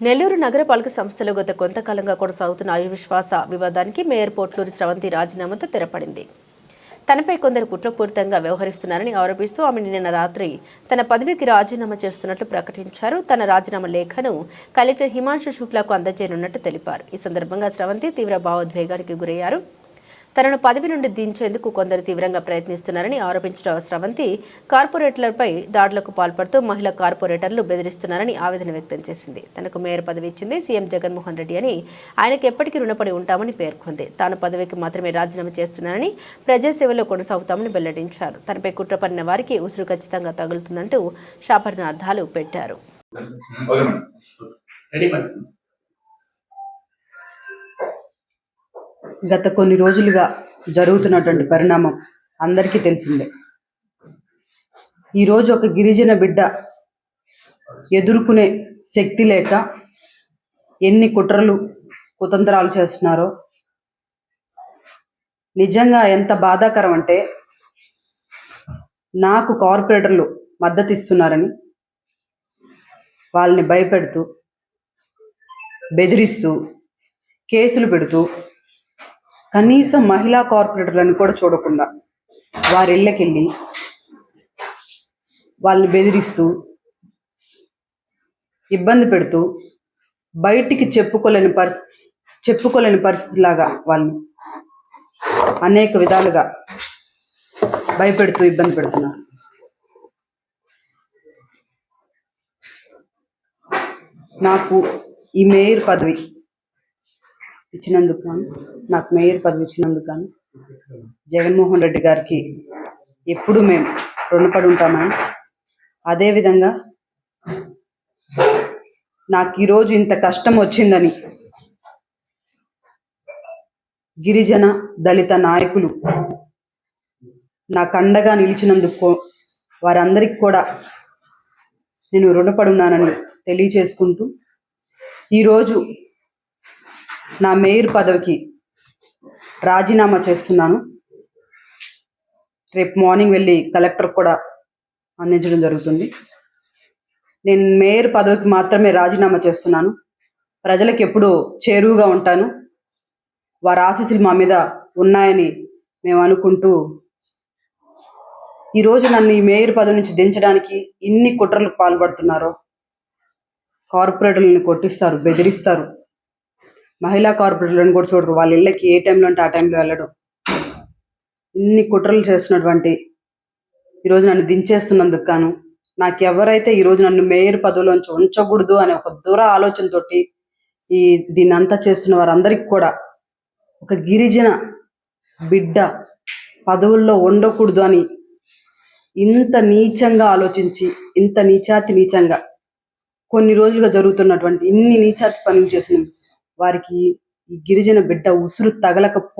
నెల్లూరు నగరపాలక సంస్థలో గత కొంతకాలంగా కొనసాగుతున్న అవిశ్వాస వివాదానికి మేయర్ పోట్లూరి స్రవంతి రాజీనామాతో తెరపడింది. తనపై కొందరు కుట్రపూరితంగా వ్యవహరిస్తున్నారని ఆరోపిస్తూ ఆమె నిన్న రాత్రి తన పదవికి రాజీనామా చేస్తున్నట్లు ప్రకటించారు. తన రాజీనామా లేఖను కలెక్టర్ హిమాంశు శుక్లాకు అందజేయనున్నట్టు తెలిపారు. ఈ సందర్భంగా స్రవంతి తీవ్ర భావోద్వేగానికి గురయ్యారు. తనను పదవి నుండి దించేందుకు కొందరు తీవ్రంగా ప్రయత్నిస్తున్నారని ఆరోపించిన స్రవంతి కార్పొరేటర్లపై దాడులకు పాల్పడుతూ మహిళా కార్పొరేటర్లు బెదిరిస్తున్నారని ఆవేదన వ్యక్తం చేసింది. తనకు మేయర్ పదవి ఇచ్చింది సీఎం జగన్మోహన్ రెడ్డి అని, ఆయనకు ఎప్పటికీ రుణపడి ఉంటామని పేర్కొంది. తాను పదవికి మాత్రమే రాజీనామా చేస్తున్నానని, ప్రజాసేవలో కొనసాగుతామని వెల్లడించారు. తనపై కుట్ర పడిన వారికి ఉసురు ఖచ్చితంగా తగులుతుందంటూ శాపనార్థాలు పెట్టారు. గత కొన్ని రోజులుగా జరుగుతున్నటువంటి పరిణామం అందరికీ తెలిసిందే. ఈరోజు ఒక గిరిజన బిడ్డ ఎదుర్కొనే శక్తి లేక ఎన్ని కుట్రలు కుతంత్రాలు చేస్తున్నారో నిజంగా ఎంత బాధాకరం అంటే, నాకు కార్పొరేటర్లు మద్దతు ఇస్తున్నారని వాళ్ళని భయపెడుతూ, బెదిరిస్తూ, కేసులు పెడుతూ, కనీసం మహిళా కార్పొరేటర్లను కూడా చూడకుండా వారి ఇళ్ళకెళ్ళి వాళ్ళని బెదిరిస్తూ, ఇబ్బంది పెడుతూ, బయటికి చెప్పుకోలేని పరిస్థితిలాగా వాళ్ళని అనేక విధాలుగా భయపెడుతూ ఇబ్బంది పెడుతున్నారు. నాకు ఈ మేయర్ పదవి ఇచ్చినందుకు గాను జగన్మోహన్ రెడ్డి గారికి ఎప్పుడు మేము రుణపడి ఉంటామని, అదేవిధంగా నాకు ఈరోజు ఇంత కష్టం వచ్చిందని గిరిజన దళిత నాయకులు నాకు అండగా నిలిచినందుకు వారందరికీ కూడా నేను రుణపడి ఉన్నానని తెలియచేసుకుంటూ, ఈరోజు నా మేయర్ పదవికి రాజీనామా చేస్తున్నాను. రేపు మార్నింగ్ వెళ్ళి కలెక్టర్ కూడా అందించడం జరుగుతుంది. నేను మేయర్ పదవికి మాత్రమే రాజీనామా చేస్తున్నాను. ప్రజలకు ఎప్పుడూ చేరువుగా ఉంటాను. వారి ఆశీస్సులు మా మీద ఉన్నాయని మేము అనుకుంటూ, ఈరోజు నన్ను ఈ మేయర్ పదవి నుంచి దించడానికి ఇన్ని కుట్రలకు పాల్పడుతున్నారో, కార్పొరేటర్లను కొట్టిస్తారు, బెదిరిస్తారు, మహిళా కార్పొరేటర్లను కూడా చూడరు, వాళ్ళ ఇళ్ళకి ఏ టైంలో అంటే ఆ టైంలో వెళ్ళడం, ఇన్ని కుట్రలు చేస్తున్నటువంటి ఈరోజు నన్ను దించేస్తున్నందుకు గాను, నాకు ఎవరైతే ఈరోజు నన్ను మేయర్ పదవిలోంచి ఉంచకూడదు అనే ఒక దూర ఆలోచనతోటి దీన్ని అంతా చేస్తున్న వారందరికీ కూడా, ఒక గిరిజన బిడ్డ పదవుల్లో ఉండకూడదు అని ఇంత నీచంగా ఆలోచించి, ఇంత నీచంగా కొన్ని రోజులుగా జరుగుతున్నటువంటి ఇన్ని నీచాతి పనులు చేసిన వారికి ఈ గిరిజన బిడ్డ ఉసురు తగలక